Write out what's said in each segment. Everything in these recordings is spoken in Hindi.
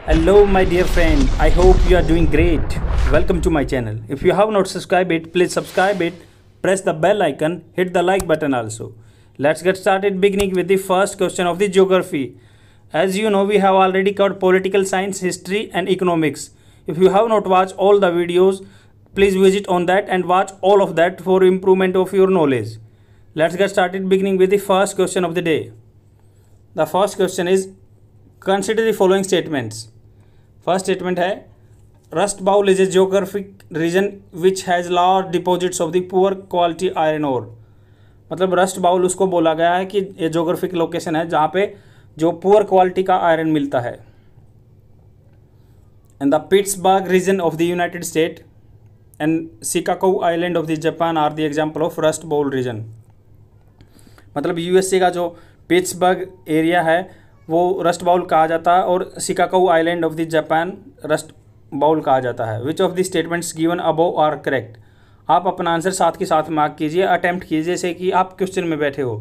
Hello my dear friend, I hope you are doing great. Welcome to my channel. If you have not subscribed it, please subscribe it, press the bell icon, hit the like button also. Let's get started beginning with the first question of the geography. As you know, we have already covered political science, history and economics. If you have not watched all the videos, please visit on that and watch all of that for improvement of your knowledge. Let's get started beginning with the first question of the day. The first question is, consider the following statements. First statement है, Rust Bowl is a geographic region which has large deposits of the poor quality iron ore. मतलब रस्ट बाउल उसको बोला गया है कि ये जोग्राफिक लोकेशन है जहाँ पे जो पुअर क्वालिटी का आयरन मिलता है. And the Pittsburgh region of the United State and Chicago island of the Japan are the example of rust bowl region. मतलब यूएसए का जो पिट्सबर्ग एरिया है वो रस्ट बाउल कहा जाता है और Chicago island of the Japan rust bowl कहा जाता है. Which of the statements given above are correct. आप अपना आंसर साथ के साथ मार्क कीजिए, अटेम्प्ट कीजिए जैसे कि आप क्वेश्चन में बैठे हो,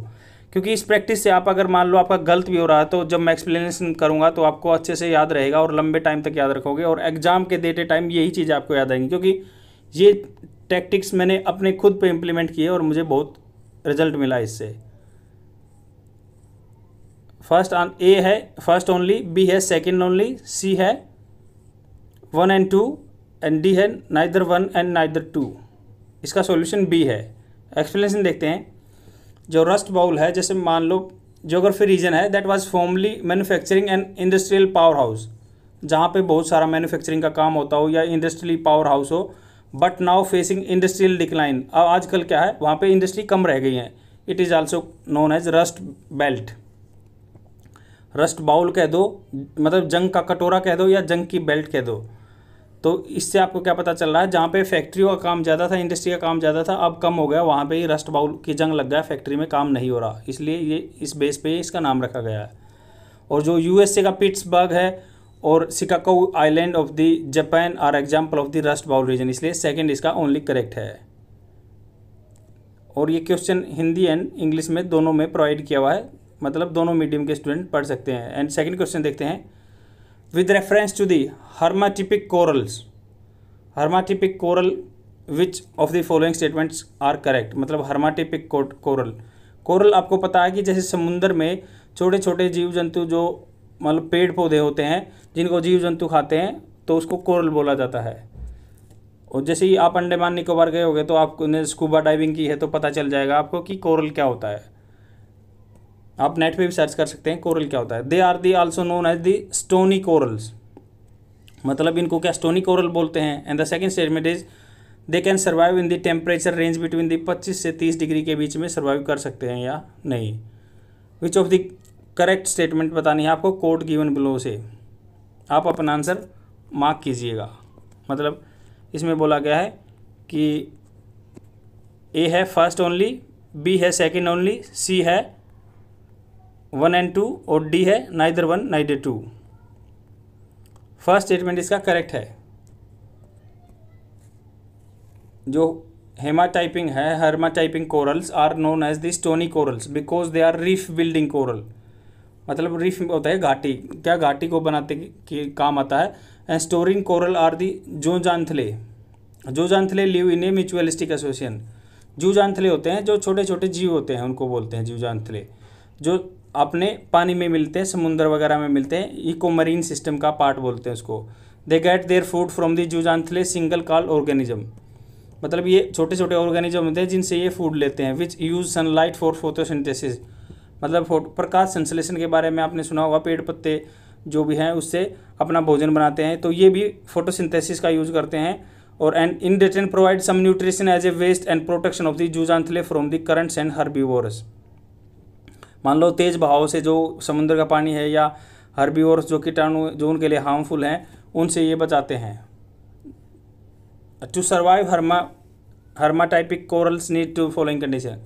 क्योंकि इस प्रैक्टिस से आप अगर मान लो आपका गलत भी हो रहा है तो जब मैं एक्सप्लेनेशन करूंगा तो आपको अच्छे से याद रहेगा और लंबे टाइम तक याद रखोगे और एग्जाम के देते टाइम यही चीज़ आपको याद आएंगी, क्योंकि ये टैक्टिक्स मैंने अपने खुद पे इम्प्लीमेंट किए और मुझे बहुत रिजल्ट मिला इससे. फर्स्ट ए है फर्स्ट ओनली, बी है सेकंड ओनली, सी है 1 and 2 एंड डी है नाइदर 1 and नाइदर 2. इसका सॉल्यूशन बी है. एक्सप्लेनेशन देखते हैं. जो रस्ट बाउल है, जैसे मान लो ज्योग्राफी रीजन है that was formally manufacturing and industrial power house, जहाँ पे बहुत सारा मैन्युफैक्चरिंग का काम होता हो या इंडस्ट्रियल पावर हाउस हो, but now facing industrial decline. अब आजकल क्या है, वहाँ पे इंडस्ट्री कम रह गई है. It is also known as rust belt. Rust bowl कह दो, मतलब जंग का कटोरा कह दो या जंग की बेल्ट कह दो. तो इससे आपको क्या पता चल रहा है, जहाँ पे फैक्ट्रियों का काम ज़्यादा था, इंडस्ट्री का काम ज़्यादा था, अब कम हो गया, वहाँ पे ही रस्ट बाउल की जंग लग गया, फैक्ट्री में काम नहीं हो रहा, इसलिए ये इस बेस पे इसका नाम रखा गया है. और जो यूएसए का पिट्सबर्ग है और Chicago island of the Japan are example of the rust bowl region, इसलिए सेकेंड इसका ओनली करेक्ट है. और ये क्वेश्चन हिंदी एंड इंग्लिश में दोनों में प्रोवाइड किया हुआ है, मतलब दोनों मीडियम के स्टूडेंट पढ़ सकते हैं. एंड सेकंड क्वेश्चन देखते हैं. With reference to the hermatypic corals, hermatypic coral which of the following statements are correct. मतलब हर्माटिपिक कोरल, कोरल आपको पता है कि जैसे समुद्र में छोटे छोटे जीव जंतु जो मतलब पेड़ पौधे होते हैं जिनको जीव जंतु खाते हैं तो उसको कोरल बोला जाता है. और जैसे ही आप अंडमान निकोबार गए होगे तो आपने स्कूबा डाइविंग की है तो पता चल जाएगा आपको कि कोरल क्या होता है. आप नेट पे भी सर्च कर सकते हैं कोरल क्या होता है. They are the also known as the stony corals, मतलब इनको क्या स्टोनी कोरल बोलते हैं. And the second statement is they can survive in the temperature range between the 25 से 30 डिग्री के बीच में सर्वाइव कर सकते हैं या नहीं. विच ऑफ द करेक्ट स्टेटमेंट बतानी है आपको कोड गिवन बिलो से. आप अपना आंसर मार्क कीजिएगा. मतलब इसमें बोला गया है कि ए है फर्स्ट ओनली, बी है सेकेंड ओनली, सी है 1 and 2 और डी है नाइदर 1 नाइदर 2. फर्स्ट स्टेटमेंट इसका करेक्ट है. जो हेमाटाइपिंग है, hermatypic corals are known as the stony corals because they are reef building coral. मतलब रीफ होता है घाटी, क्या घाटी को बनाते के काम आता है. And storing coral are the zooxanthellae. Zooxanthellae live in a mutualistic association. Zooxanthellae होते हैं जो छोटे छोटे जीव होते हैं, उनको बोलते हैं जूजांथले, जो अपने पानी में मिलते हैं, समुद्र वगैरह में मिलते हैं. इको मरीन सिस्टम का पार्ट बोलते हैं उसको. They get their food from the zooxanthellae single celled organism. मतलब ये छोटे छोटे ऑर्गेनिज्म होते हैं जिनसे ये फूड लेते हैं. विच यूज सनलाइट फॉर फोटोसिंथेसिस. मतलब प्रकाश संश्लेषण के बारे में आपने सुना होगा, पेड़ पत्ते जो भी हैं उससे अपना भोजन बनाते हैं, तो ये भी फोटोसिंथेसिस का यूज करते हैं. और and in return provide some nutrition as a waste and protection of the zooxanthellae from the currents and herbivores. मान लो तेज बहाव से जो समुद्र का पानी है या हर्बीवोरस जो कीटाणु जो उनके लिए हार्मफुल हैं उनसे ये बचाते हैं. To survive hermatypic corals need to following condition.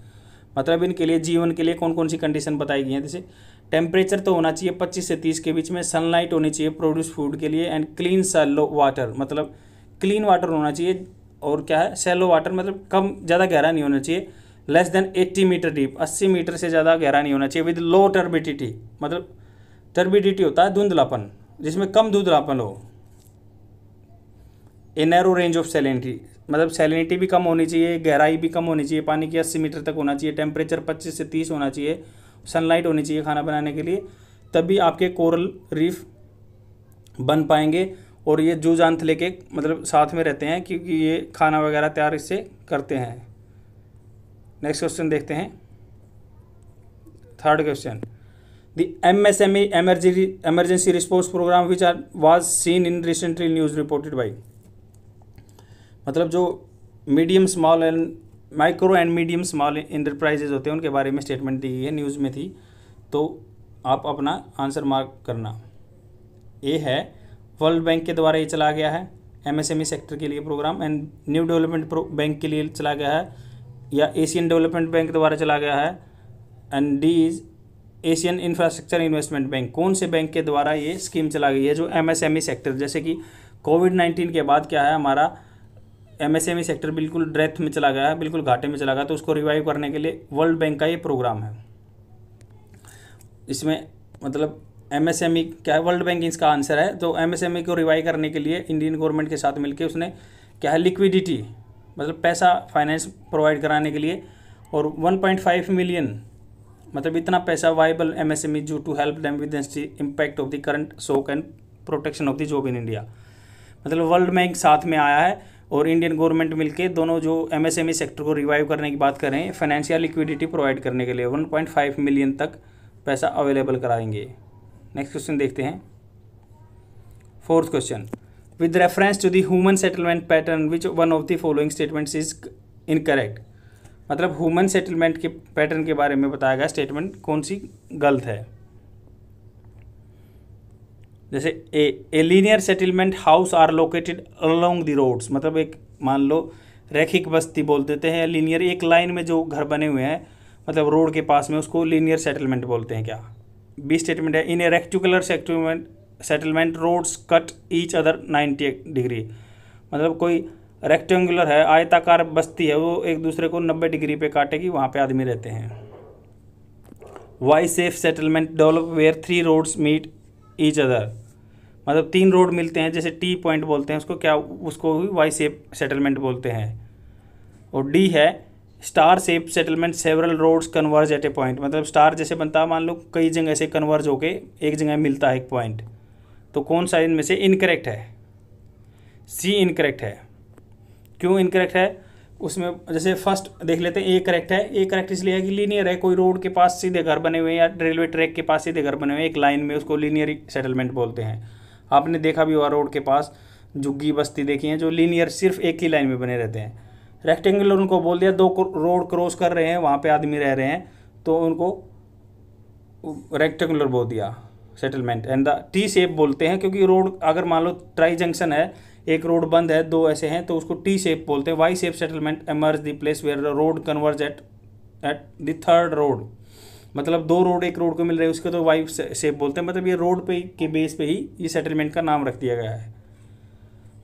मतलब इनके लिए जीवन के लिए कौन कौन सी कंडीशन बताई गई हैं. जैसे टेम्परेचर तो होना चाहिए 25 से 30 के बीच में, सनलाइट होनी चाहिए प्रोड्यूस फूड के लिए, एंड क्लीन सैलो वाटर, मतलब क्लीन वाटर होना चाहिए. और क्या है सैलो वाटर, मतलब कम ज़्यादा गहरा नहीं होना चाहिए. Less than 80 meter deep, 80 meter से ज़्यादा गहरा नहीं होना चाहिए. विद लो टर्बिडिटी, मतलब टर्बिडिटी होता है धुंधलापन, जिसमें कम धुंधलापन हो। A narrow range of salinity, मतलब सैलिनिटी भी कम होनी चाहिए, गहराई भी कम होनी चाहिए, पानी की 80 मीटर तक होना चाहिए, टेम्परेचर 25 से 30 होना चाहिए, सनलाइट होनी चाहिए खाना बनाने के लिए, तभी आपके कोरल रीफ बन पाएंगे। और ये जू जांत लेके मतलब साथ में रहते हैं क्योंकि ये खाना वगैरह तैयार इससे करते हैं। नेक्स्ट क्वेश्चन देखते हैं, third question, the MSME emergency response program which was seen in recently news reported by, मतलब जो medium small and micro and medium small enterprises होते हैं उनके बारे में स्टेटमेंट दी गई है, न्यूज़ में थी, तो आप अपना आंसर मार्क करना। ए है वर्ल्ड बैंक के द्वारा ये चला गया है MSME सेक्टर के लिए program, and new development bank के लिए चला गया है, या एशियन डेवलपमेंट बैंक द्वारा चला गया है, and D is Asian infrastructure investment bank. कौन से बैंक के द्वारा ये स्कीम चला गई है जो MSME सेक्टर, जैसे कि कोविड-19 के बाद क्या है हमारा MSME सेक्टर बिल्कुल डेथ में चला गया है, बिल्कुल घाटे में चला गया, तो उसको रिवाइव करने के लिए वर्ल्ड बैंक का ये प्रोग्राम है। इसमें मतलब MSME क्या है, वर्ल्ड बैंक इसका आंसर है। तो MSME को रिवाइव करने के लिए इंडियन गवर्नमेंट के साथ मिलकर उसने क्या है लिक्विडिटी मतलब पैसा फाइनेंस प्रोवाइड कराने के लिए, और 1.5 मिलियन मतलब इतना पैसा वाइबल MSME जो to help them with the impact of the current shock and protection of the job in India. मतलब वर्ल्ड बैंक साथ में आया है और इंडियन गवर्नमेंट मिलके दोनों जो MSME सेक्टर को रिवाइव करने की बात कर रहे हैं, फाइनेंशियल लिक्विडिटी प्रोवाइड करने के लिए 1.5 मिलियन तक पैसा अवेलेबल कराएंगे। नेक्स्ट क्वेश्चन देखते हैं, fourth question, with reference to the human settlement pattern which one of the following statements is incorrect. मतलब ह्यूमन सेटलमेंट के पैटर्न के बारे में बताया गया स्टेटमेंट कौन सी गलत है। जैसे a linear settlement houses are located along the roads, मतलब एक मान लो रैखिक बस्ती बोल देते हैं, लीनियर एक लाइन में जो घर बने हुए हैं मतलब रोड के पास में, उसको लीनियर सेटलमेंट बोलते हैं क्या। बी स्टेटमेंट है in a rectangular settlement roads cut each other 90 डिग्री, मतलब कोई रेक्टेंगुलर है आयताकार बस्ती है वो एक दूसरे को 90 डिग्री पे काटेगी, वहाँ पे आदमी रहते हैं। Y shape settlement develop where 3 roads meet each other, मतलब 3 रोड मिलते हैं जैसे टी पॉइंट बोलते हैं उसको, क्या उसको वाई सेफ सेटलमेंट बोलते हैं। और डी है star shape settlement several roads converge at a point, मतलब स्टार जैसे बनता है मान लो कई जगह से कन्वर्ज होके एक जगह मिलता है एक पॉइंट, तो कौन सा इनमें से इनकरेक्ट है। सी इनकरेक्ट है। क्यों इनकरेक्ट है उसमें, जैसे फर्स्ट देख लेते हैं, ए करेक्ट है। ए करेक्ट इसलिए है कि लीनियर है, कोई रोड के पास सीधे घर बने हुए हैं या रेलवे ट्रैक के पास सीधे घर बने हुए हैं एक लाइन में, उसको लीनियर सेटलमेंट बोलते हैं। आपने देखा भी हुआ रोड के पास झुग्गी बस्ती देखी है जो लीनियर सिर्फ एक ही लाइन में बने रहते हैं। रेक्टेंगुलर उनको बोल दिया 2 रोड क्रॉस कर रहे हैं वहाँ पे आदमी रह रहे हैं तो उनको रेक्टेंगुलर बोल दिया settlement. And the T shape बोलते हैं क्योंकि रोड अगर मान लो ट्राई जंक्शन है, एक रोड बंद है 2 ऐसे हैं तो उसको टी शेप बोलते हैं। Y shape settlement emerge the place where the road converge at the third road, मतलब 2 रोड एक रोड को मिल रहे हैं उसको तो वाई शेप बोलते हैं, मतलब ये रोड पे के बेस पे ही ये सेटलमेंट का नाम रख दिया गया है।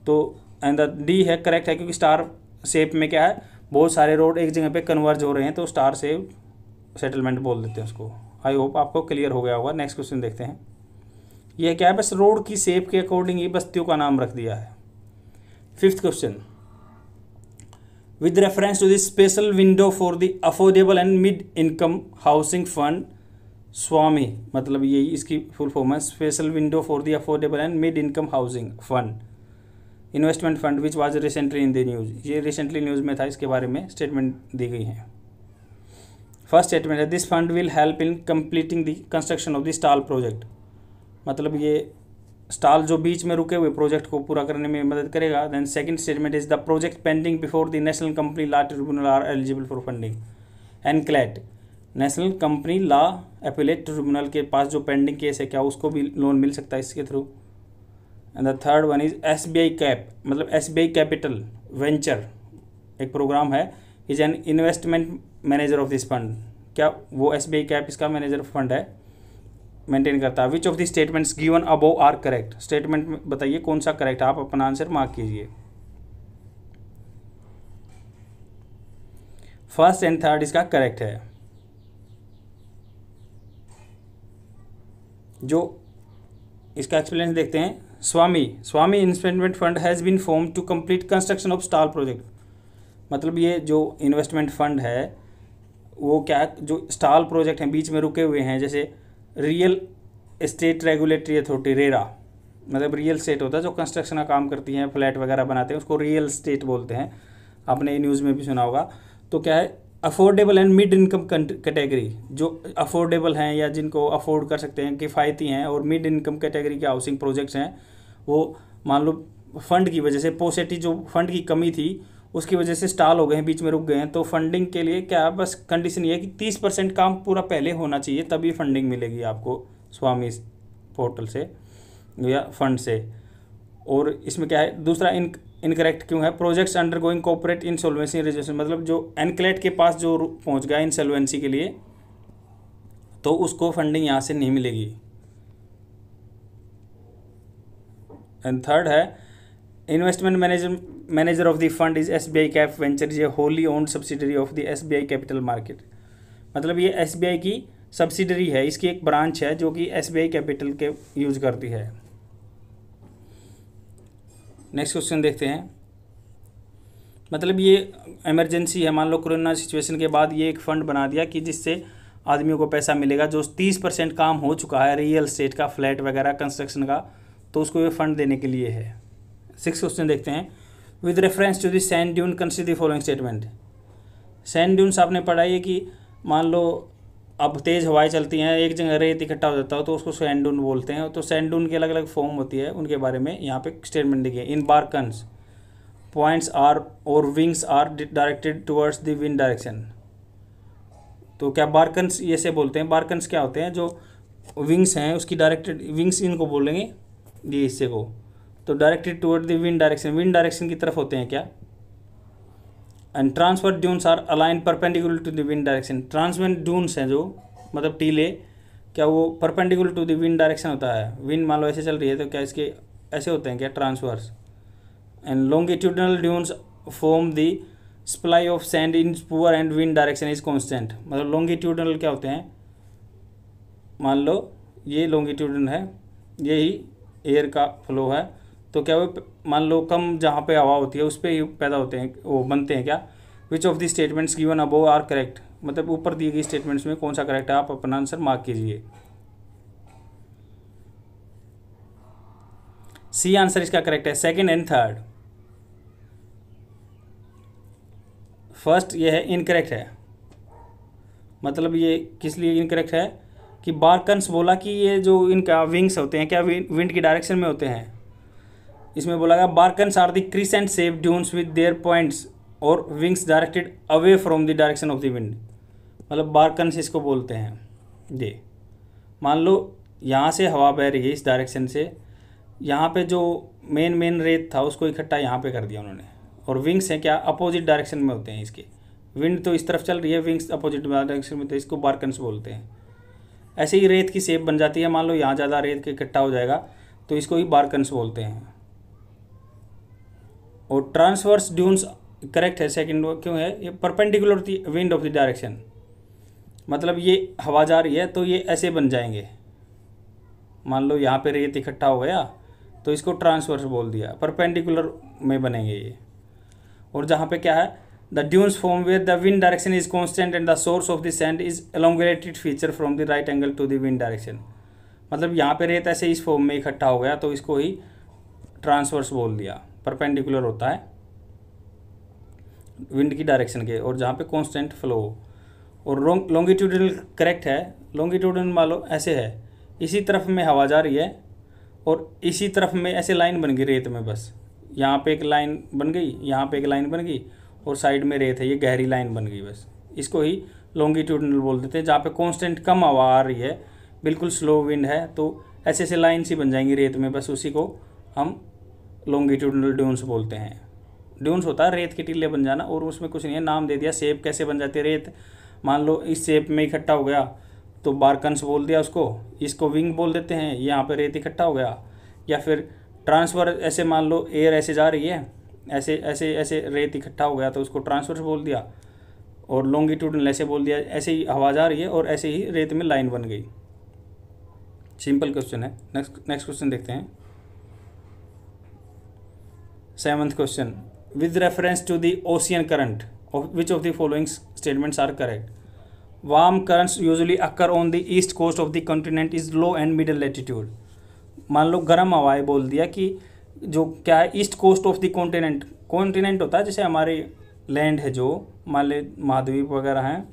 तो एंड द डी है करेक्ट है क्योंकि स्टार शेप में क्या है बहुत सारे रोड एक जगह पे कन्वर्ज हो रहे हैं तो स्टार शेप सेटलमेंट बोल देते हैं उसको। आई होप आपको क्लियर हो गया होगा। नेक्स्ट क्वेश्चन देखते हैं, यह क्या है, बस रोड की शेप के अकॉर्डिंग ही बस्तियों का नाम रख दिया है। Fifth question, with reference to the special window for the affordable and mid income housing fund स्वामी, मतलब यही इसकी फुल फॉर्म है, special window for the affordable and mid income housing fund investment fund which was recently in the news. ये रिसेंटली न्यूज़ में था, इसके बारे में स्टेटमेंट दी गई है। फर्स्ट स्टेटमेंट है this fund will help in completing the construction of the stall project, मतलब ये स्टॉल जो बीच में रुके हुए प्रोजेक्ट को पूरा करने में मदद करेगा। Then second statement is the project pending before the national company law tribunal are eligible for funding. NCLAT, national company law appellate tribunal के पास जो पेंडिंग केस है क्या उसको भी लोन मिल सकता है इसके through. And the third one is SBI cap, मतलब SBI कैपिटल वेंचर एक प्रोग्राम है, is an investment manager of this fund, क्या वो SBI कैप इसका मैनेजर फंड है, मेंटेन करता है। Which of the statements given above are correct, statement में बताइए कौन सा करेक्ट है, आप अपना आंसर मार्क कीजिए। फर्स्ट एंड थर्ड इसका करेक्ट है। जो इसका एक्सप्लेनेशन देखते हैं। Swami investment fund has been form to complete construction of stall project. मतलब ये जो इन्वेस्टमेंट फंड है वो क्या, जो स्टॉल प्रोजेक्ट हैं बीच में रुके हुए हैं, जैसे real estate regulatory authority RERA, मतलब रियल एस्टेट होता है जो कंस्ट्रक्शन का काम करती हैं, फ्लैट वगैरह बनाते हैं, उसको रियल एस्टेट बोलते हैं, आपने न्यूज़ में भी सुना होगा। तो क्या है, affordable and mid income category, जो अफोर्डेबल हैं या जिनको अफोर्ड कर सकते हैं, किफ़ायती हैं, और मिड इनकम कैटेगरी के हाउसिंग प्रोजेक्ट्स हैं, वो मान लो फंड की वजह से पोसेटी, जो फंड की कमी थी उसकी वजह से स्टॉल हो गए हैं, बीच में रुक गए हैं, तो फंडिंग के लिए क्या, बस कंडीशन ये है कि 30% काम पूरा पहले होना चाहिए, तभी फंडिंग मिलेगी आपको स्वामी पोर्टल से या फंड से। और इसमें क्या है, दूसरा इनकरेक्ट क्यों है, projects under going corporate insolvency resolution, मतलब जो एनक्लेट के पास जो पहुंच गया इंसॉल्वेंसी के लिए, तो उसको फंडिंग यहाँ से नहीं मिलेगी। एंड थर्ड है, investment manager of the fund is SBI cap venture, ये wholly owned subsidiary of the SBI capital market. मतलब ये SBI की सब्सिडरी है, इसकी एक ब्रांच है जो कि SBI कैपिटल के यूज करती है। नेक्स्ट क्वेश्चन देखते हैं। मतलब ये इमरजेंसी है, मान लो कोरोना सिचुएशन के बाद ये एक फ़ंड बना दिया कि जिससे आदमियों को पैसा मिलेगा, जो 30% काम हो चुका है रियल एस्टेट का, फ्लैट वगैरह कंस्ट्रक्शन का, तो उसको ये फंड देने के लिए है। 6 क्वेश्चन देखते हैं। With reference to the sand dune consider the following statement. Sand dunes आपने पढ़ा है कि मान लो अब तेज़ हवाएं चलती हैं, एक जगह रेत इकट्ठा हो जाता हो तो उसको सैंड ड्यून बोलते हैं। तो सैंड ड्यून की अलग अलग फॉर्म होती है, उनके बारे में यहाँ पे स्टेटमेंट दिखे। इन बारकन्स पॉइंट्स आर और wings are directed towards the wind direction. तो क्या बारकन्स ये से बोलते हैं, बारकन्स क्या होते हैं, जो विंग्स हैं उसकी डायरेक्टेड, विंग्स इनको बोलेंगे ये हिस्से को, तो directed toward the wind direction, wind direction की तरफ होते हैं क्या। And transfer dunes are align perpendicular to the wind direction. Transfer dunes हैं जो, मतलब टीले, क्या वो perpendicular to the wind direction होता है, विंड मान लो ऐसे चल रही है तो क्या इसके ऐसे होते हैं क्या, transverse. And longitudinal dunes form the supply of sand in poor and wind direction is constant. मतलब लॉन्गिट्यूडनल क्या होते हैं, मान लो ये लॉन्गिट्यूडन है, यही एयर का फ्लो है, तो क्या वो मान लो कम जहाँ पे हवा होती है उस पर ही पैदा होते हैं, वो बनते हैं क्या। Which of the statements given above are correct. मतलब ऊपर दी गई स्टेटमेंट्स में कौन सा करेक्ट है, आप अपना आंसर मार्क कीजिए। सी आंसर इसका करेक्ट है, सेकंड एंड थर्ड। फर्स्ट ये है इनकरेक्ट है। मतलब ये किस लिए इनकरेक्ट है कि बारकन्स बोला कि ये जो इनका विंग्स होते हैं क्या विंड की डायरेक्शन में होते हैं। इसमें बोला गया barchans are the crescent shape dunes with their points और wings directed away from the direction of the wind. मतलब बारकन्स इसको बोलते हैं। ये मान लो यहाँ से हवा बह रही है इस डायरेक्शन से, यहाँ पे जो मेन रेत था उसको इकट्ठा यहाँ पे कर दिया उन्होंने, और विंग्स हैं क्या अपोजिट डायरेक्शन में होते हैं इसके। विंड तो इस तरफ चल रही है, विंग्स अपोजिट डायरेक्शन में, तो इसको बारकन्स बोलते हैं। ऐसे ही रेत की शेप बन जाती है, मान लो यहाँ ज़्यादा रेत के इकट्ठा हो जाएगा तो इसको ही बारकन्स बोलते हैं। और ट्रांसवर्स ड्यून्स करेक्ट है, सेकंड क्यों है, ये perpendicular the wind of the direction. मतलब ये हवा जा रही है तो ये ऐसे बन जाएंगे, मान लो यहाँ पे रेत इकट्ठा हो गया तो इसको ट्रांसवर्स बोल दिया, परपेंडिकुलर में बनेंगे ये। और जहाँ पे क्या है, the dunes form where the wind direction is constant and the source of the sand is elongated feature from the right angle to the wind direction. मतलब यहाँ पे रेत ऐसे इस फॉर्म में इकट्ठा हो गया तो इसको ही ट्रांसवर्स बोल दिया, परपेंडिकुलर होता है विंड की डायरेक्शन के, और जहाँ पे कांस्टेंट फ्लो। और लॉन्गिट्यूडनल करेक्ट है, लॉन्गिट्यूडनल मान लो ऐसे है, इसी तरफ में हवा जा रही है और इसी तरफ में ऐसे लाइन बन गई रेत में, बस यहाँ पे एक लाइन बन गई, यहाँ पे एक लाइन बन गई और साइड में रेत है, ये गहरी लाइन बन गई, बस इसको ही लॉन्गिट्यूडनल बोल देते हैं। जहाँ पे कांस्टेंट कम हवा आ रही है, बिल्कुल स्लो विंड है, तो ऐसे ऐसे लाइन सी बन जाएंगी रेत में, बस उसी को हम लॉन्गिट्यूडनल ड्यून्स बोलते हैं। ड्यून्स होता है रेत के टीले बन जाना, और उसमें कुछ नहीं है, नाम दे दिया। शेप कैसे बन जाती है रेत, मान लो इस शेप में इकट्ठा हो गया तो बारकन्स बोल दिया उसको, इसको विंग बोल देते हैं। यहाँ पे रेत इकट्ठा हो गया, या फिर ट्रांसफर, ऐसे मान लो एयर ऐसे जा रही है, ऐसे ऐसे ऐसे रेत इकट्ठा हो गया तो उसको ट्रांसफर बोल दिया। और लॉन्गिट्यूडनल ऐसे बोल दिया, ऐसे ही हवा जा रही है और ऐसे ही रेत में लाइन बन गई। सिंपल क्वेश्चन है। नेक्स्ट क्वेश्चन देखते हैं। 7th question, with reference to the ocean current which of the following statements are correct? Warm currents usually occur on the east coast of the continent is low and middle latitude. मान लो गर्म हवाएं बोल दिया कि जो क्या है east coast of the continent, continent होता है जैसे हमारे लैंड है जो मान ले महाद्वीप वगैरह हैं,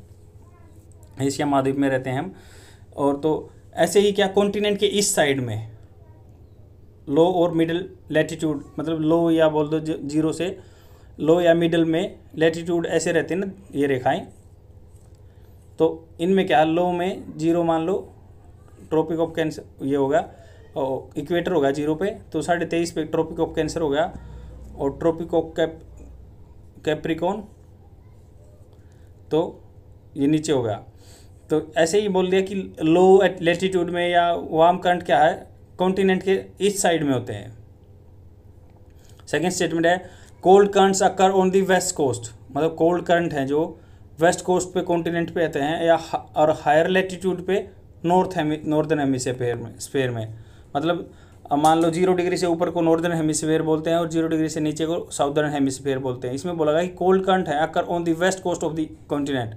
एशिया महाद्वीप में रहते हैं हम, और तो ऐसे ही क्या कॉन्टिनेंट के ईस्ट साइड में लो और मिडिल लैटिट्यूड, मतलब लो या बोल दो जीरो से लो या मिडिल में लैटिट्यूड ऐसे रहते हैं ना ये रेखाएं, तो इनमें क्या लो में जीरो मान लो ट्रॉपिक ऑफ कैंसर ये होगा और इक्वेटर होगा जीरो पे, तो 23.5 पे ट्रॉपिक ऑफ कैंसर हो गया और ट्रॉपिक ऑफ कैप्रिकॉन तो ये नीचे हो गया। तो ऐसे ही बोल दिया कि लो एट लैटिट्यूड में या वार्म करंट क्या है कॉन्टिनेंट के ईस्ट साइड में होते हैं। सेकेंड स्टेटमेंट है cold currents occur on the west coast, मतलब कोल्ड करंट हैं जो वेस्ट कोस्ट पे कॉन्टिनेंट पे आते हैं या और हायर लैटिट्यूड पे नॉर्दर्न हेमिस्फीयर में, मतलब मान लो 0 डिग्री से ऊपर को नॉर्दर्न हेमिस्फीयर बोलते हैं और 0 डिग्री से नीचे को साउदर्न हेमिस्फीयर बोलते हैं। इसमें बोला गया कि कोल्ड करंट है occur on the west coast of the continent,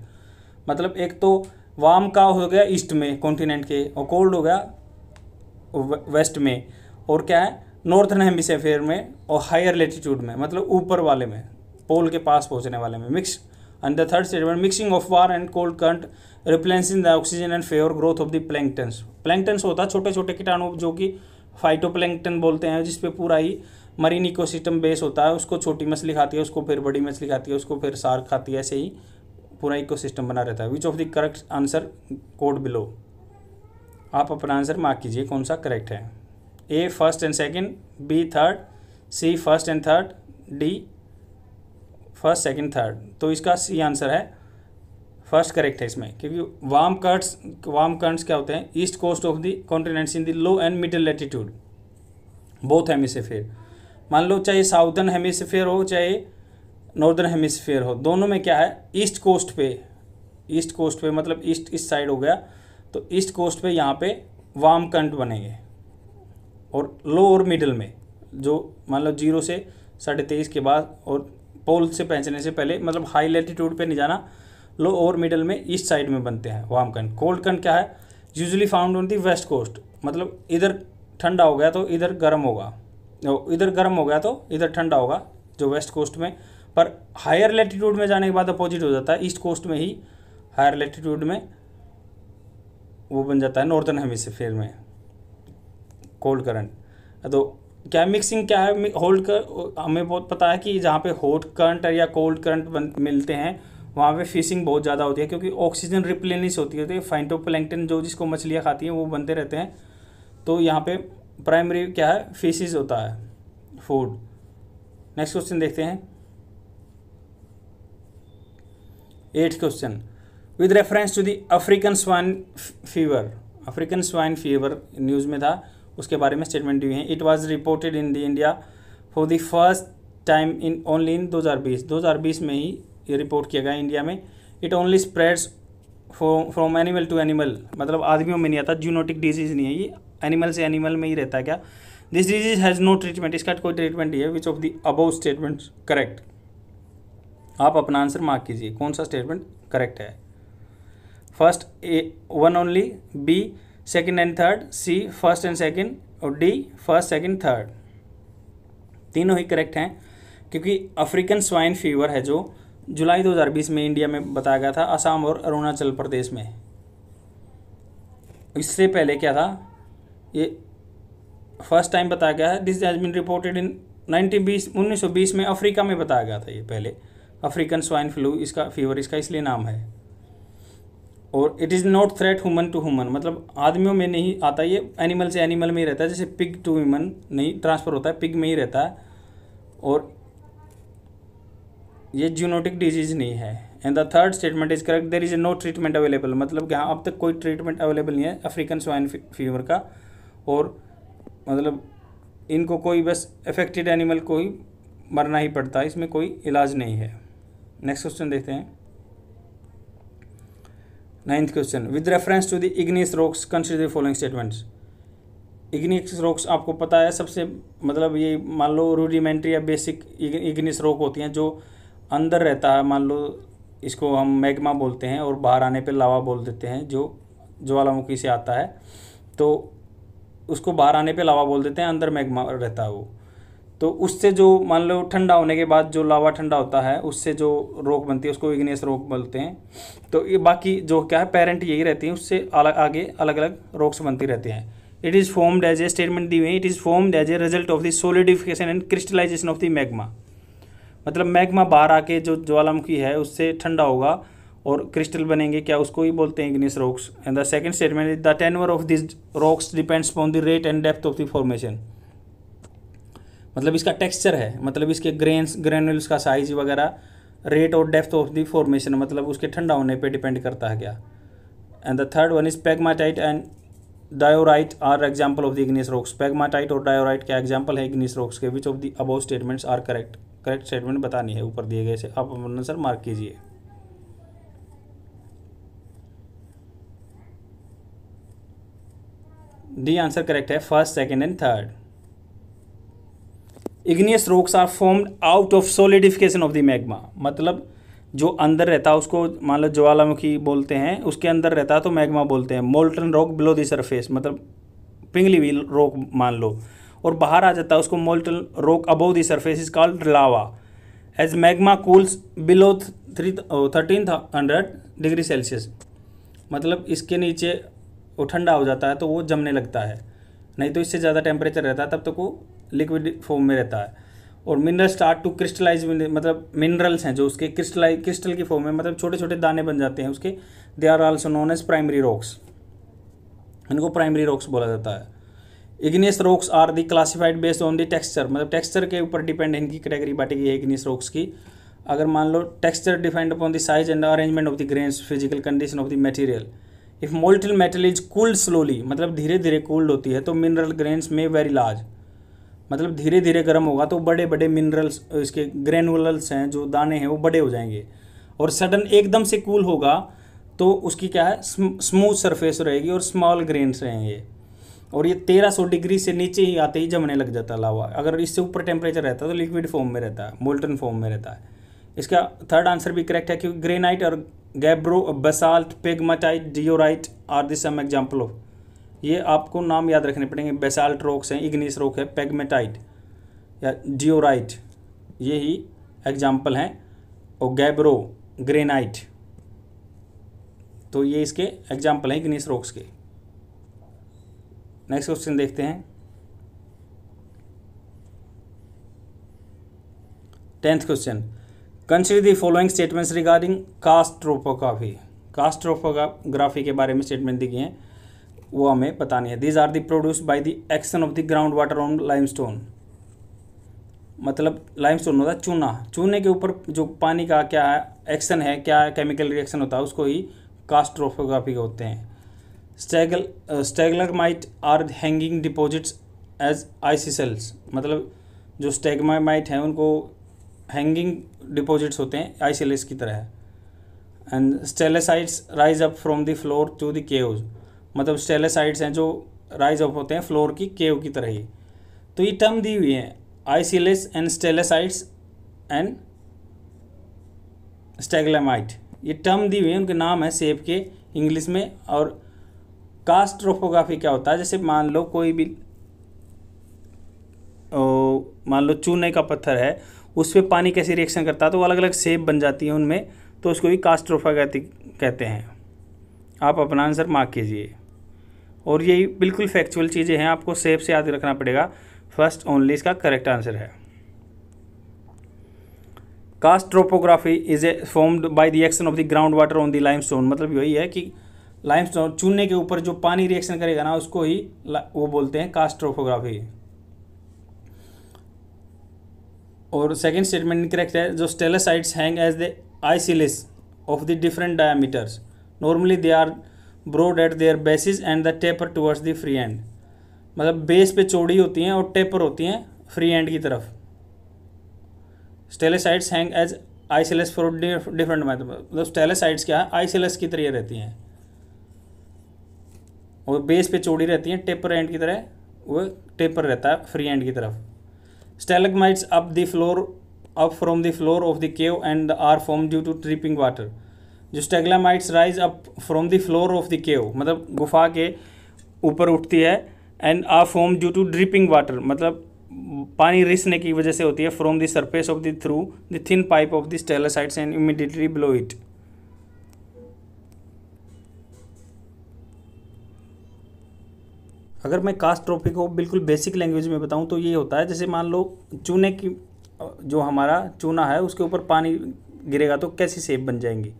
मतलब एक तो वार्म का हो गया ईस्ट में कॉन्टिनेंट के और कोल्ड हो गया वेस्ट में, और क्या है नॉर्थर्न हेमिस्फीयर में और हायर लैटिट्यूड में, मतलब ऊपर वाले में पोल के पास पहुंचने वाले में। Mix and the third statement mixing of war and cold current replacing the oxygen and favour growth of the planktons. Planktons होता है छोटे छोटे कीटाणु जो कि फाइटोप्लैंक्टन बोलते हैं, जिसपे पूरा ही मरीन इकोसिस्टम बेस होता है, उसको छोटी मछली खाती है, उसको फिर बड़ी मछली खाती है, उसको फिर शार्क खाती है, ऐसे ही पूरा इकोसिस्टम बना रहता है। Which of the correct answer code below, आप अपना आंसर मार्क कीजिए कौन सा करेक्ट है। A first and second, B third, C first and third, D first second third. तो इसका सी आंसर है फर्स्ट करेक्ट है इसमें, क्योंकि वार्म करंट्स क्या होते हैं east coast of the continents in the low and middle latitude both hemisphere. मान लो चाहे साउदर्न हेमिस्फीयर हो चाहे नॉर्दर्न हेमिस्फीयर हो, दोनों में क्या है ईस्ट कोस्ट पे मतलब ईस्ट साइड हो गया, तो ईस्ट कोस्ट पे यहाँ पे वार्म करंट बनेंगे और लो और मिडिल में जो मान लो 0 से 23.5 के बाद और पोल से पहुँचने से पहले, मतलब हाई लैटिट्यूड पे नहीं जाना, लो और मिडिल में ईस्ट साइड में बनते हैं वार्म करंट। कोल्ड करंट क्या है usually found on the west coast, मतलब इधर ठंडा हो गया तो इधर गर्म होगा, इधर गर्म हो गया तो इधर ठंडा होगा जो वेस्ट कोस्ट में, पर हायर लैटिट्यूड में जाने के बाद अपोजिट हो जाता है, ईस्ट कोस्ट में ही हायर लैटिट्यूड में वो बन जाता है नॉर्दर्न हेमिस्फीयर में कोल्ड करंट। तो क्या मिक्सिंग क्या है होल्ड कर, हमें बहुत पता है कि जहाँ पे हॉट करंट या कोल्ड करंट मिलते हैं वहाँ पे फिशिंग बहुत ज़्यादा होती है, क्योंकि ऑक्सीजन रिप्लेनिश होती है, फाइटोप्लैंक्टन जो जिसको मछलियाँ खाती हैं वो बनते रहते हैं, तो यहाँ पे प्राइमरी क्या है फिशेज होता है फूड। नेक्स्ट क्वेश्चन देखते हैं। 8th question with reference to the African swine fever news में था, उसके बारे में स्टेटमेंट दी है। It was reported in the India for the first time in only in 2020 में ही ये रिपोर्ट किया गया इंडिया में। It only spreads from animal to animal, मतलब आदमियों में नहीं आता, जूनोटिक डिजीज़ नहीं है ये, एनिमल से एनिमल में ही रहता है। क्या this disease has no treatment, इसका कोई ट्रीटमेंट नहीं है। Which of the above statements correct, आप अपना आंसर मार्क कीजिए कौन सा स्टेटमेंट करेक्ट है। First A 1 only, B second and third, C first and second और डी फर्स्ट सेकेंड थर्ड। तीनों ही करेक्ट हैं, क्योंकि अफ्रीकन स्वाइन फीवर है जो जुलाई 2020 में इंडिया में बताया गया था, असम और अरुणाचल प्रदेश में। इससे पहले क्या था ये फर्स्ट टाइम बताया गया है, this has been reported in 1920 में अफ्रीका में बताया गया था ये पहले, अफ्रीकन स्वाइन फ्लू इसका फीवर इसका इसलिए नाम है। और it is not threat human to human, मतलब आदमियों में नहीं आता, ये एनिमल से एनिमल में ही रहता है, जैसे पिग टू ह्यूमन नहीं ट्रांसफ़र होता है, पिग में ही रहता है, और ये जूनोटिक डिजीज़ नहीं है। And the third statement is correct, there is no treatment available, मतलब कि हाँ अब तक कोई ट्रीटमेंट अवेलेबल नहीं है अफ्रीकन स्वाइन फीवर का, और मतलब इनको कोई बस अफेक्टेड एनिमल को ही मरना ही पड़ता है, इसमें कोई इलाज नहीं है। नेक्स्ट क्वेश्चन देखते हैं। 9th question with reference to the igneous rocks consider the following statements. Igneous rocks आपको पता है सबसे मतलब ये मान लो रूडिमेंट्री या बेसिक इग्नियस रॉक होती हैं जो अंदर रहता है, मान लो इसको हम मैग्मा बोलते हैं और बाहर आने पे लावा बोल देते हैं, जो ज्वालामुखी से आता है तो उसको बाहर आने पे लावा बोल देते हैं, अंदर मैग्मा रहता है वो। तो उससे जो मान लो ठंडा होने के बाद जो लावा ठंडा होता है उससे जो रॉक बनती है उसको इग्नियस रॉक बोलते हैं। तो ये बाकी जो क्या है पेरेंट यही रहती है, उससे अलग आगे अलग अलग रॉक्स बनती रहती हैं। It is formed as a statement दी हुई, it is formed as a result of the solidification and crystallization of the magma. मतलब मैग्मा बाहर आके जो ज्वालामुखी है उससे ठंडा होगा और क्रिस्टल बनेंगे, क्या उसको ही बोलते हैं igneous rocks. And the second statement is the tenure of this rocks depends on the rate and depth of the formation. मतलब इसका टेक्सचर है, मतलब इसके ग्रेन्यूल्स का साइज वगैरह रेट और डेप्थ ऑफ द फॉर्मेशन, मतलब उसके ठंडा होने पे डिपेंड करता है क्या। And the third one is pegmatite and diorite are example of the igneous rocks. Pegmatite और डायोराइट क्या एग्जाम्पल है इग्नियस रॉक्स के। Which of the above statements are correct. Correct statement बतानी है ऊपर दिए गए से, आप अपना आंसर मार्क कीजिए। डी आंसर करेक्ट है, first second and third. Igneous rocks are formed out of solidification of the magma. मतलब जो अंदर रहता है उसको मान लो ज्वालामुखी बोलते हैं, उसके अंदर रहता है तो मैग्मा बोलते हैं। Molten rock below the surface, मतलब पिघली हुई रॉक मान लो, और बाहर आ जाता है उसको molten rock above the surface is called lava. As magma cools below 1300 degree Celsius, मतलब इसके नीचे वो ठंडा हो जाता है तो वो जमने लगता है, नहीं तो इससे ज़्यादा टेम्परेचर रहता है तब तक वो लिक्विड फॉर्म में रहता है। और मिनरल स्टार्ट टू क्रिस्टलाइज, मतलब मिनरल्स हैं जो उसके क्रिस्टल की फॉर्म में, मतलब छोटे छोटे दाने बन जाते हैं उसके। They are also known as primary rocks, इनको प्राइमरी रॉक्स बोला जाता है। Igneous rocks are the classified based on the texture, मतलब टेक्सचर के ऊपर डिपेंड इनकी कैटेगरी बांटी गई है इग्नियस रॉक्स की। अगर मान लो texture depend upon the size and arrangement of the grains, physical condition of the material. If molten metal is cooled slowly, मतलब धीरे धीरे कूल्ड होती है, तो मिनरल ग्रेन्स में वेरी लार्ज, मतलब धीरे धीरे गर्म होगा तो बड़े बड़े मिनरल्स, इसके ग्रेनुलल्स हैं जो दाने हैं वो बड़े हो जाएंगे। और सडन एकदम से कूल होगा तो उसकी क्या है स्मूथ सरफेस रहेगी और स्मॉल ग्रेन्स रहेंगे। और ये 1300 डिग्री से नीचे ही आते ही जमने लग जाता है लावा। अगर इससे ऊपर टेम्परेचर रहता है तो लिक्विड फॉर्म में रहता है, मोल्टन फॉर्म में रहता है। इसका थर्ड आंसर भी करेक्ट है, क्योंकि ग्रेनाइट और gabbro, basalt, pegmatite, diorite are the some example of. ये आपको नाम याद रखने पड़ेंगे। बेसाल्ट रॉक्स हैं, इग्नियस रॉक है, पेग्मेटाइट या डियोराइट, ये ही एग्जाम्पल हैं। और गैब्रो, ग्रेनाइट, तो ये इसके एग्जाम्पल हैं इग्नियस रॉक्स के। नेक्स्ट क्वेश्चन देखते हैं। 10th question, consider the following statements regarding karst topography. Karst topography के बारे में स्टेटमेंट दी गई हैं, वो हमें बतानी है। These are the produced by the action of the ground water on limestone. मतलब लाइमस्टोन होता है चूना, चूने के ऊपर जो पानी का क्या एक्शन है, क्या केमिकल रिएक्शन होता है, उसको ही कास्ट ट्रोपोग्राफी होते हैं। स्टेगलरमाइट आर हैंगिंग डिपॉजिट्स एज आइसिसेल्स, मतलब जो स्टेगमाइट हैं उनको हैंगिंग डिपॉजिट्स होते हैं आइसिलेस की तरह। And stalactites rise up from the floor to the caves, मतलब स्टेलेसाइट्स हैं जो राइज अप होते हैं फ्लोर की केव की तरह ही। तो ये टर्म दी हुई है आइसिलेस एंड स्टेलेसाइट्स एंड स्टेगलेमाइट, ये टर्म दी हुई है, उनके नाम है शेप के इंग्लिश में। और कास्ट ट्रोपोग्राफी क्या होता है, जैसे मान लो कोई भी मान लो चूने का पत्थर है, उस पर पानी कैसे रिएक्शन करता है तो अलग अलग शेप बन जाती है उनमें, तो उसको भी कास्ट ट्रोपोग्राफी कहते हैं। आप अपना आंसर मार्क कीजिए। और यही बिल्कुल फैक्चुअल चीज़ें हैं, आपको शेप से याद रखना पड़ेगा। फर्स्ट ओनली इसका करेक्ट आंसर है। Karst topography is a formed by the action of the ground water on the limestone, मतलब यही है कि लाइमस्टोन चूने के ऊपर जो पानी रिएक्शन करेगा ना उसको ही वो बोलते हैं कास्ट ट्रोपोग्राफी। और सेकंड स्टेटमेंट इनकरेक्ट है, जो stalactites hang as the icicles of the different diameters, normally they are broad at their bases and the taper towards the free end, मतलब बेस पे चौड़ी होती हैं और टेपर होती हैं फ्री एंड की तरफ। स्टेलेसाइट्स हैंग एज आइसिलस फॉर डिफरेंट, मतलब स्टेलेसाइट्स क्या है आइसिलस की तरह रहती हैं और बेस पे चौड़ी रहती हैं, टेपर एंड की तरह वो टेपर रहता है फ्री एंड की तरफ। Stalagmites up from the floor of the cave and are form due to dripping water. जो stalagmites rise up from the floor of the cave, मतलब गुफा के ऊपर उठती है, and are form due to dripping water, मतलब पानी रिसने की वजह से होती है, from the surface of the through the thin pipe of the stalactites and immediately below it. अगर मैं कास्ट ट्रॉफी को बिल्कुल बेसिक लैंग्वेज में बताऊं तो ये होता है, जैसे मान लो चूने की, जो हमारा चूना है उसके ऊपर पानी गिरेगा तो कैसी शेप बन जाएंगी।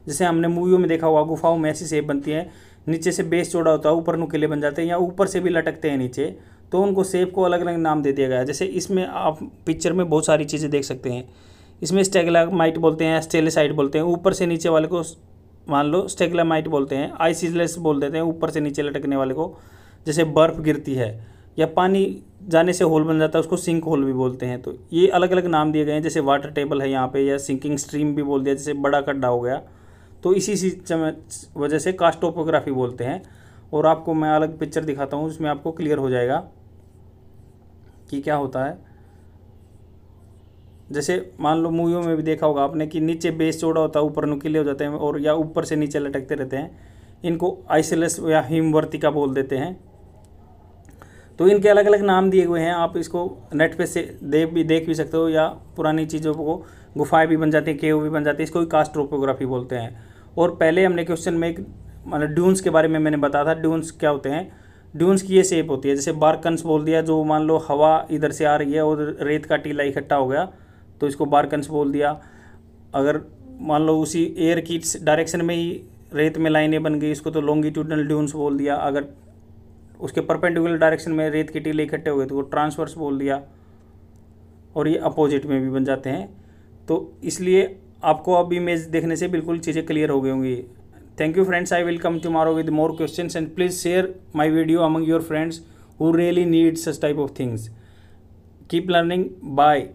जैसे हमने मूवियों में देखा हुआ, गुफाओं में ऐसी शेप बनती है, नीचे से बेस चौड़ा होता है, ऊपर नुकीले बन जाते हैं, या ऊपर से भी लटकते हैं नीचे, तो उनको शेप को अलग अलग नाम दे दिया गया है। जैसे इसमें आप पिक्चर में बहुत सारी चीज़ें देख सकते हैं। इसमें स्टेग्माइट बोलते हैं, स्टेलेसाइट बोलते हैं, ऊपर से नीचे वाले को मान लो स्टेग्माइट बोलते हैं, आइसिलेस बोल देते हैं ऊपर से नीचे लटकने वाले को। जैसे बर्फ़ गिरती है या पानी जाने से होल बन जाता है, उसको सिंक होल भी बोलते हैं। तो ये अलग अलग नाम दिए गए हैं। जैसे वाटर टेबल है यहाँ पे, या सिंकिंग स्ट्रीम भी बोल दिया, जैसे बड़ा खड्डा हो गया, तो इसी वजह से कास्ट टोपोग्राफी बोलते हैं। और आपको मैं अलग पिक्चर दिखाता हूँ, उसमें आपको क्लियर हो जाएगा कि क्या होता है। जैसे मान लो मूवियों में भी देखा होगा आपने कि नीचे बेस चौड़ा होता है, ऊपर नुकीले हो जाते हैं, और या ऊपर से नीचे लटकते रहते हैं। इनको आइसिलस या हिमवर्तिका बोल देते हैं। तो इनके अलग अलग नाम दिए हुए हैं। आप इसको नेट पे से देख भी सकते हो, या पुरानी चीज़ों को गुफाएं भी बन जाती हैं, केव भी बन जाती है, इसको भी कास्ट टोपोग्राफी बोलते हैं। और पहले हमने क्वेश्चन में एक मतलब ड्यून्स के बारे में मैंने बताया था। ड्यून्स क्या होते हैं? ड्यून्स की ये शेप होती है, जैसे बारकन्स बोल दिया, जो मान लो हवा इधर से आ रही है और रेत का टीला इकट्ठा हो गया तो इसको बारकन्स बोल दिया। अगर मान लो उसी एयर की डायरेक्शन में ही रेत में लाइनें बन गई, इसको तो लॉन्गिट्यूडनल ड्यून्स बोल दिया। अगर उसके परपेंडिकुलर डायरेक्शन में रेत के टीले इकट्ठे हो गए तो वो ट्रांसवर्स बोल दिया। और ये अपोजिट में भी बन जाते हैं। तो इसलिए आपको अब इमेज देखने से बिल्कुल चीज़ें क्लियर हो गई होंगी। Thank you friends, I will come tomorrow with more questions and please share my video among your friends who really need such type of things. Keep learning, bye.